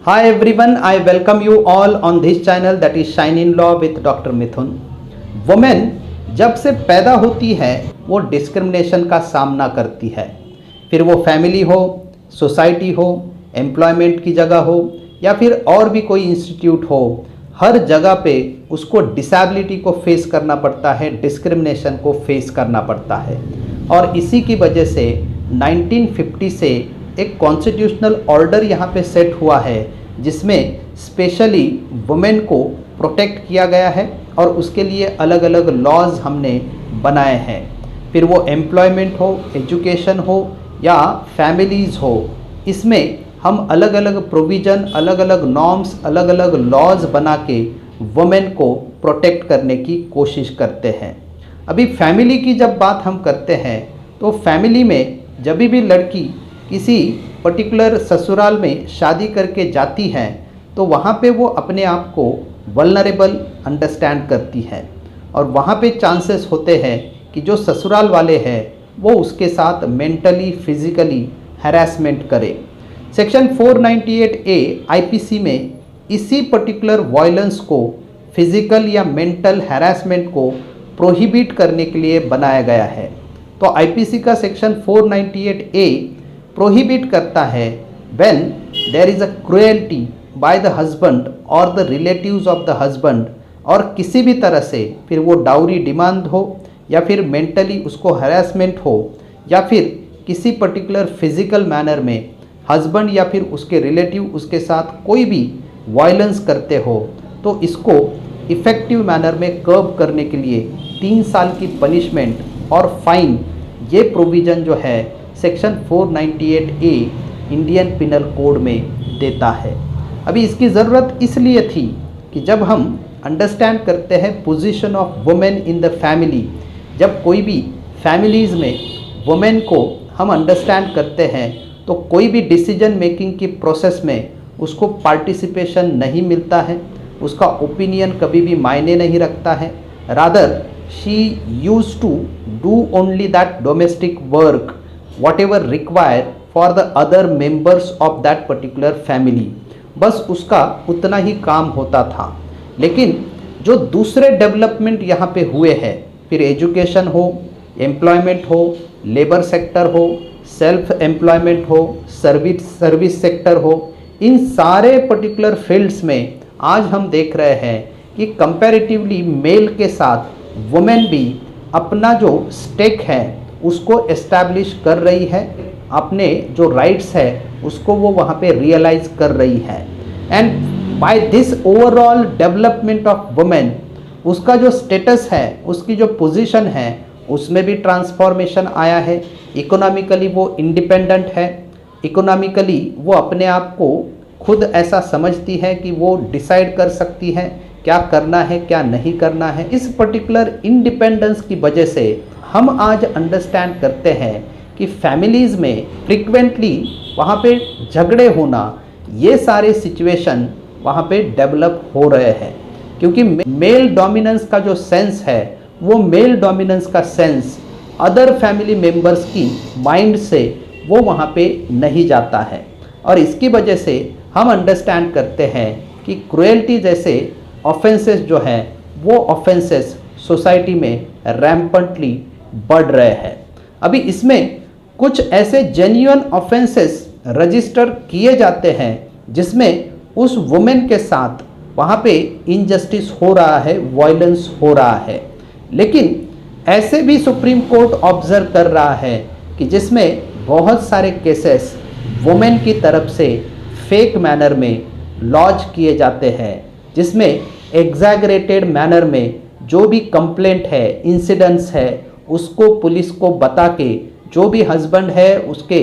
Hi everyone, I welcome you all on this channel that is Shine in Law with Dr. Mithun. Women जब से पैदा होती है वो डिस्क्रिमिनेशन का सामना करती है, फिर वो फैमिली हो, सोसाइटी हो, एम्प्लॉयमेंट की जगह हो या फिर और भी कोई इंस्टीट्यूट हो, हर जगह पे उसको डिसेबिलिटी को फेस करना पड़ता है, डिस्क्रिमिनेशन को फेस करना पड़ता है। और इसी की वजह से 1950 से एक कॉन्स्टिट्यूशनल ऑर्डर यहाँ पे सेट हुआ है जिसमें स्पेशली वुमेन को प्रोटेक्ट किया गया है और उसके लिए अलग अलग लॉज हमने बनाए हैं। फिर वो एम्प्लॉयमेंट हो, एजुकेशन हो या फैमिलीज़ हो, इसमें हम अलग अलग प्रोविज़न, अलग अलग नॉर्म्स, अलग अलग लॉज बना के वुमेन को प्रोटेक्ट करने की कोशिश करते हैं। अभी फैमिली की जब बात हम करते हैं तो फैमिली में जब भी लड़की किसी पर्टिकुलर ससुराल में शादी करके जाती है तो वहाँ पे वो अपने आप को वल्नरेबल अंडरस्टैंड करती है और वहाँ पे चांसेस होते हैं कि जो ससुराल वाले हैं वो उसके साथ मेंटली, फिजिकली हैरेसमेंट करे। सेक्शन 498A आईपीसी में इसी पर्टिकुलर वायलेंस को, फिजिकल या मेंटल हैरेसमेंट को प्रोहिबिट करने के लिए बनाया गया है। तो आईपीसी का सेक्शन 498A प्रोहिबिट करता है when there is a cruelty by the husband or the relatives of the husband, और किसी भी तरह से फिर वो डाउरी डिमांड हो या फिर मेंटली उसको हरासमेंट हो या फिर किसी पर्टिकुलर फिजिकल मैनर में हस्बैंड या फिर उसके रिलेटिव उसके साथ कोई भी वायलेंस करते हो, तो इसको इफ़ेक्टिव मैनर में कर्ब करने के लिए 3 साल की पनिशमेंट और फाइन, ये प्रोविज़न जो है section 498A Indian penal code में देता है। अभी इसकी ज़रूरत इसलिए थी कि जब हम अंडरस्टैंड करते हैं position of women in the family, जब कोई भी फैमिलीज़ में वुमेन को हम अंडरस्टैंड करते हैं तो कोई भी डिसीजन मेकिंग की प्रोसेस में उसको पार्टिसिपेशन नहीं मिलता है, उसका ओपिनियन कभी भी मायने नहीं रखता है। Rather she used to do only that domestic work whatever required for the other members of that particular family, बस उसका उतना ही काम होता था। लेकिन जो दूसरे डेवलपमेंट यहाँ पे हुए हैं, फिर एजुकेशन हो, एम्प्लॉयमेंट हो, लेबर सेक्टर हो, सेल्फ एम्प्लॉयमेंट हो, सर्विस सेक्टर हो, इन सारे पर्टिकुलर फील्ड्स में आज हम देख रहे हैं कि कंपैरेटिवली मेल के साथ वुमेन भी अपना जो स्टेक है उसको एस्टैब्लिश कर रही है, अपने जो राइट्स है उसको वो वहाँ पे रियलाइज़ कर रही है। And by this overall development of women, उसका जो स्टेटस है, उसकी जो पोजीशन है, उसमें भी ट्रांसफॉर्मेशन आया है। इकोनॉमिकली वो इंडिपेंडेंट है, इकोनॉमिकली वो अपने आप को खुद ऐसा समझती है कि वो डिसाइड कर सकती है क्या करना है, क्या नहीं करना है। इस पर्टिकुलर इंडिपेंडेंस की वजह से हम आज अंडरस्टैंड करते हैं कि फैमिलीज़ में फ्रिक्वेंटली वहाँ पे झगड़े होना, ये सारे सिचुएशन वहाँ पे डेवलप हो रहे हैं क्योंकि मेल डोमिनेंस का जो सेंस है वो मेल डोमिनेंस का सेंस अदर फैमिली मेम्बर्स की माइंड से वो वहाँ पे नहीं जाता है। और इसकी वजह से हम अंडरस्टैंड करते हैं कि क्रुएल्टी जैसे ऑफेंसेस जो हैं वो ऑफेंसेस सोसाइटी में रैम्पेंटली बढ़ रहे हैं। अभी इसमें कुछ ऐसे जेन्युइन ऑफेंसेस रजिस्टर किए जाते हैं जिसमें उस वुमेन के साथ वहाँ पे इनजस्टिस हो रहा है, वायलेंस हो रहा है, लेकिन ऐसे भी सुप्रीम कोर्ट ऑब्जर्व कर रहा है कि जिसमें बहुत सारे केसेस वुमेन की तरफ से फेक मैनर में लॉन्च किए जाते हैं, जिसमें एग्जैगरेटेड मैनर में जो भी कंप्लेंट है, इंसिडेंट्स है, उसको पुलिस को बता के जो भी हस्बैंड है, उसके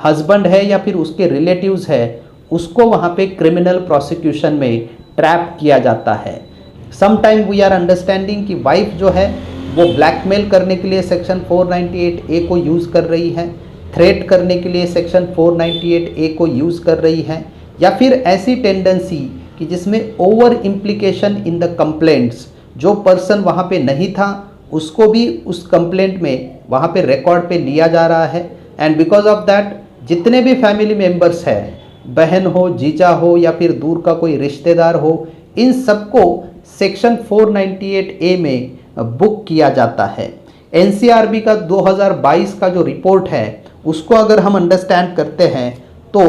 हस्बैंड है या फिर उसके रिलेटिव्स है, उसको वहाँ पे क्रिमिनल प्रोसिक्यूशन में ट्रैप किया जाता है। Some time we are understanding कि वाइफ जो है वो ब्लैकमेल करने के लिए सेक्शन 498A को यूज़ कर रही है, थ्रेट करने के लिए सेक्शन 498A को यूज़ कर रही है, या फिर ऐसी टेंडेंसी कि जिसमें over implication in the complaints, जो पर्सन वहाँ पे नहीं था उसको भी उस कंप्लेंट में वहाँ पे रिकॉर्ड पे लिया जा रहा है। एंड बिकॉज ऑफ दैट जितने भी फैमिली मेम्बर्स हैं बहन हो, जीजा हो या फिर दूर का कोई रिश्तेदार हो, इन सबको सेक्शन 498A में बुक किया जाता है। एनसीआरबी का 2022 का जो रिपोर्ट है उसको अगर हम अंडरस्टैंड करते हैं तो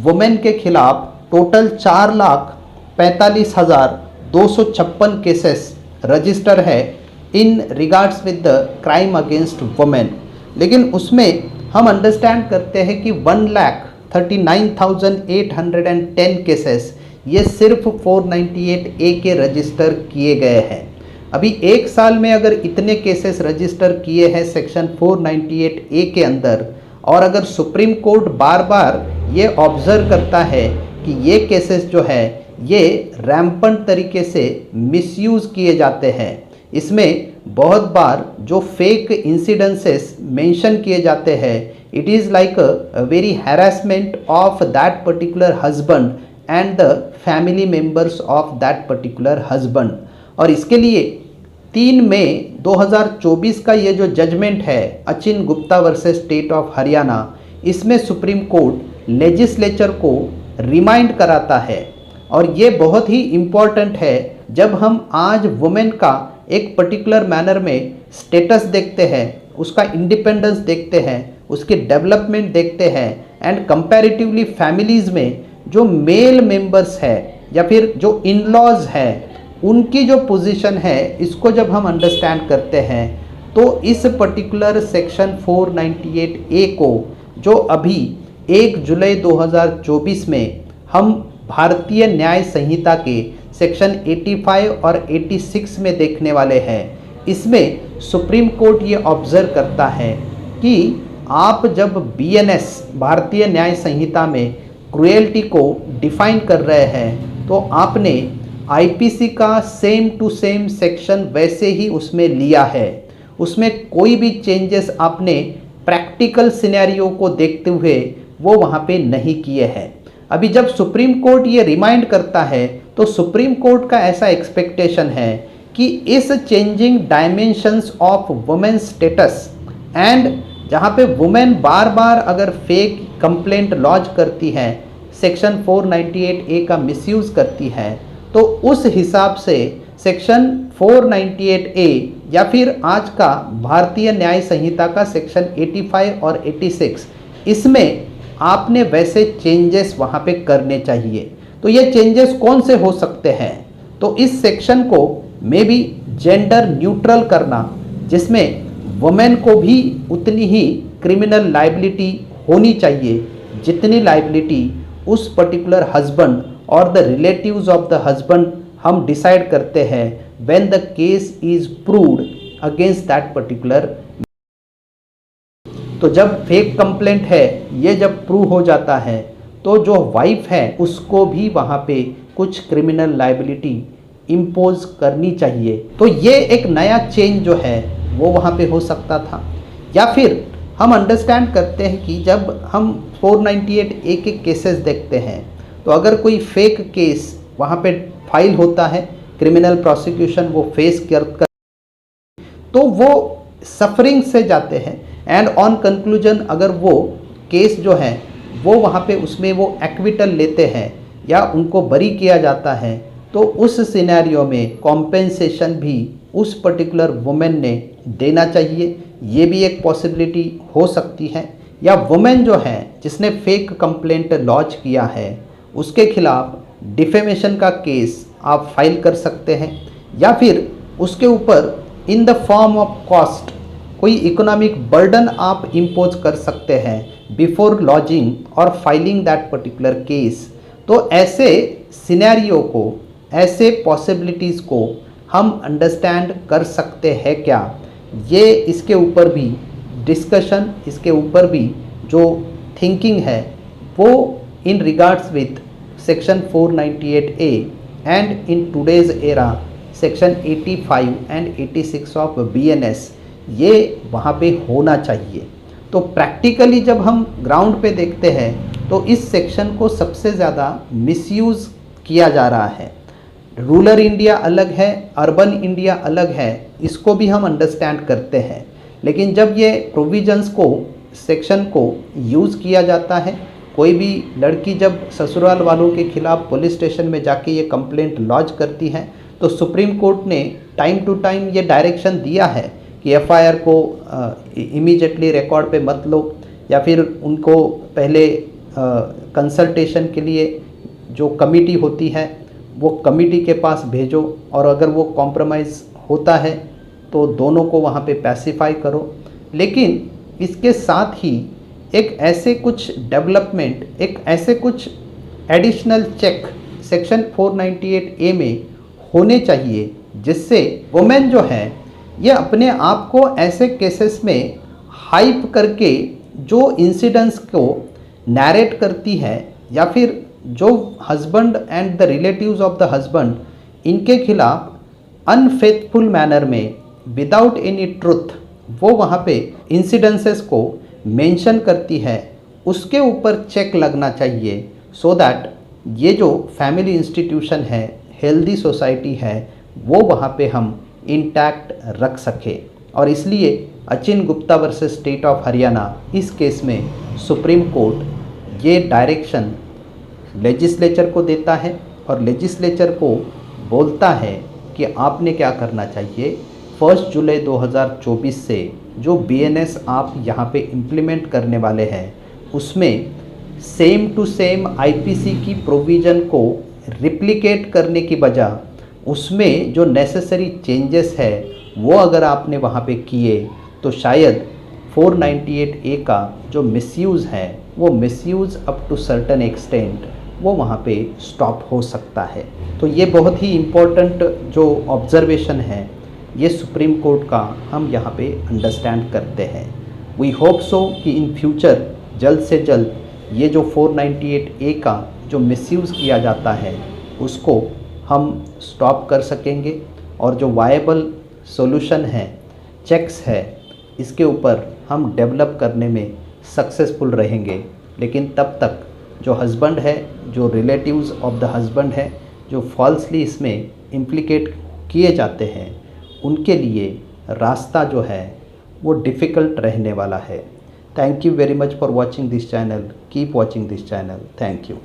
वुमेन के खिलाफ टोटल 4,45,256 केसेस रजिस्टर है in regards with the crime against women. लेकिन उसमें हम अंडरस्टैंड करते हैं कि 1,39,810 केसेस ये सिर्फ 498A के रजिस्टर किए गए हैं। अभी एक साल में अगर इतने केसेस रजिस्टर किए हैं सेक्शन 498A के अंदर, और अगर सुप्रीम कोर्ट बार बार ये ऑब्जर्व करता है कि ये केसेस जो है ये रैम्पंट तरीके से मिसयूज़ किए जाते हैं, इसमें बहुत बार जो फेक इंसिडेंसेस मेंशन किए जाते हैं, it is like a very harassment of that particular husband and the family members of that particular husband. और इसके लिए 3 मई 2024 का ये जो जजमेंट है Achin Gupta versus state of Haryana, इसमें सुप्रीम कोर्ट लेजिस्लेचर को रिमाइंड कराता है। और ये बहुत ही इम्पॉर्टेंट है जब हम आज वुमेन का एक पर्टिकुलर मैनर में स्टेटस देखते हैं, उसका इंडिपेंडेंस देखते हैं, उसकी डेवलपमेंट देखते हैं, एंड कंपैरेटिवली फैमिलीज़ में जो मेल मेंबर्स है या फिर जो इन लॉज है उनकी जो पोजीशन है, इसको जब हम अंडरस्टैंड करते हैं तो इस पर्टिकुलर सेक्शन 498A को जो अभी 1 जुलाई 2024 में हम भारतीय न्याय संहिता के सेक्शन 85 और 86 में देखने वाले हैं, इसमें सुप्रीम कोर्ट ये ऑब्जर्व करता है कि आप जब BNS भारतीय न्याय संहिता में क्रुएल्टी को डिफाइन कर रहे हैं तो आपने IPC का सेम टू सेम सेक्शन वैसे ही उसमें लिया है। उसमें कोई भी चेंजेस आपने प्रैक्टिकल सिनेरियो को देखते हुए वो वहाँ पे नहीं किए हैं। अभी जब सुप्रीम कोर्ट ये रिमाइंड करता है तो सुप्रीम कोर्ट का ऐसा एक्सपेक्टेशन है कि इस changing dimensions of women status and जहाँ पे वुमेन बार बार अगर फेक कंप्लेंट लॉन्च करती है, सेक्शन 498A का मिसयूज़ करती है, तो उस हिसाब से सेक्शन 498A या फिर आज का भारतीय न्याय संहिता का सेक्शन 85 और 86, इसमें आपने वैसे चेंजेस वहाँ पे करने चाहिए। तो ये चेंजेस कौन से हो सकते हैं? तो इस सेक्शन को मे बी जेंडर न्यूट्रल करना, जिसमें वुमेन को भी उतनी ही क्रिमिनल लाइबिलिटी होनी चाहिए जितनी लाइबिलिटी उस particular husband or the relatives of the husband हम डिसाइड करते हैं when the case is proved against that particular. तो जब फेक कंप्लेंट है ये जब प्रूव हो जाता है तो जो वाइफ है उसको भी वहाँ पे कुछ क्रिमिनल लाइबिलिटी इम्पोज करनी चाहिए। तो ये एक नया चेंज जो है वो वहाँ पे हो सकता था। या फिर हम अंडरस्टैंड करते हैं कि जब हम 498A के केसेस देखते हैं तो अगर कोई फेक केस वहाँ पे फाइल होता है, क्रिमिनल प्रोसिक्यूशन वो फेस कर तो वो सफरिंग से जाते हैं एंड ऑन कंक्लूजन अगर वो केस जो है वो वहाँ पे उसमें वो एक्विटल लेते हैं या उनको बरी किया जाता है, तो उस सिनेरियो में कॉम्पेंसेशन भी उस पर्टिकुलर वुमेन ने देना चाहिए। ये भी एक पॉसिबिलिटी हो सकती है। या वुमेन जो है जिसने फेक कंप्लेंट लॉन्च किया है उसके खिलाफ डिफेमेशन का केस आप फाइल कर सकते हैं, या फिर उसके ऊपर in the form of cost कोई इकोनॉमिक बर्डन आप इम्पोज कर सकते हैं बिफोर लॉजिंग और फाइलिंग दैट पर्टिकुलर केस। तो ऐसे सिनेरियो को, ऐसे पॉसिबिलिटीज़ को हम अंडरस्टैंड कर सकते हैं क्या, ये इसके ऊपर भी डिस्कशन, इसके ऊपर भी जो थिंकिंग है वो in regards with section 498A and in today's era section 85 and 86 of BNS, ये वहाँ पे होना चाहिए। तो प्रैक्टिकली जब हम ग्राउंड पे देखते हैं तो इस सेक्शन को सबसे ज़्यादा मिसयूज़ किया जा रहा है। रूरल इंडिया अलग है, अर्बन इंडिया अलग है, इसको भी हम अंडरस्टैंड करते हैं। लेकिन जब ये प्रोविजंस को, सेक्शन को यूज़ किया जाता है कोई भी लड़की जब ससुराल वालों के खिलाफ पुलिस स्टेशन में जाके ये कंप्लेंट लॉन्च करती है तो सुप्रीम कोर्ट ने टाइम टू टाइम ये डायरेक्शन दिया है कि एफआईआर को इमीडिएटली रिकॉर्ड पे मत लो, या फिर उनको पहले कंसल्टेशन के लिए जो कमिटी होती है वो कमिटी के पास भेजो, और अगर वो कॉम्प्रोमाइज़ होता है तो दोनों को वहाँ पे पैसिफाई करो। लेकिन इसके साथ ही एक ऐसे कुछ डेवलपमेंट, एक ऐसे कुछ एडिशनल चेक सेक्शन 498A में होने चाहिए जिससे वुमेन जो है ये अपने आप को ऐसे केसेस में हाइप करके जो इंसिडेंट्स को नैरेट करती है, या फिर जो husband and the relatives of the husband इनके खिलाफ अनफेथफुल मैनर में विदाउट एनी ट्रुथ वो वहाँ पे इंसिडेंसेस को मेंशन करती है, उसके ऊपर चेक लगना चाहिए, सो दैट ये जो फैमिली इंस्टीट्यूशन है, हेल्दी सोसाइटी है, वो वहाँ पे हम इंटैक्ट रख सके। और इसलिए Achin Gupta versus state of Haryana इस केस में सुप्रीम कोर्ट ये डायरेक्शन लेजिस्लेचर को देता है और लेजिस्लेचर को बोलता है कि आपने क्या करना चाहिए। 1 जुलाई 2024 से जो BNS आप यहाँ पे इम्प्लीमेंट करने वाले हैं उसमें सेम टू सेम IPC की प्रोविज़न को रिप्लिकेट करने की बजाय उसमें जो नेसेसरी चेंजेस है वो अगर आपने वहाँ पे किए तो शायद 498A का जो मिसयूज़ है वो misuse up to certain extent वो वहाँ पे स्टॉप हो सकता है। तो ये बहुत ही इम्पोर्टेंट जो ऑब्जर्वेशन है ये सुप्रीम कोर्ट का हम यहाँ पे अंडरस्टैंड करते हैं। वी होप सो कि इन फ्यूचर जल्द से जल्द ये जो 498A का जो मिसयूज़ किया जाता है उसको हम स्टॉप कर सकेंगे, और जो वायबल सॉल्यूशन है, चेक्स है, इसके ऊपर हम डेवलप करने में सक्सेसफुल रहेंगे। लेकिन तब तक जो हस्बैंड है, जो रिलेटिव्स ऑफ द हस्बैंड है, जो फॉल्सली इसमें इम्प्लिकेट किए जाते हैं, उनके लिए रास्ता जो है वो डिफ़िकल्ट रहने वाला है। Thank you very much for watching this channel. Keep watching this channel. Thank you.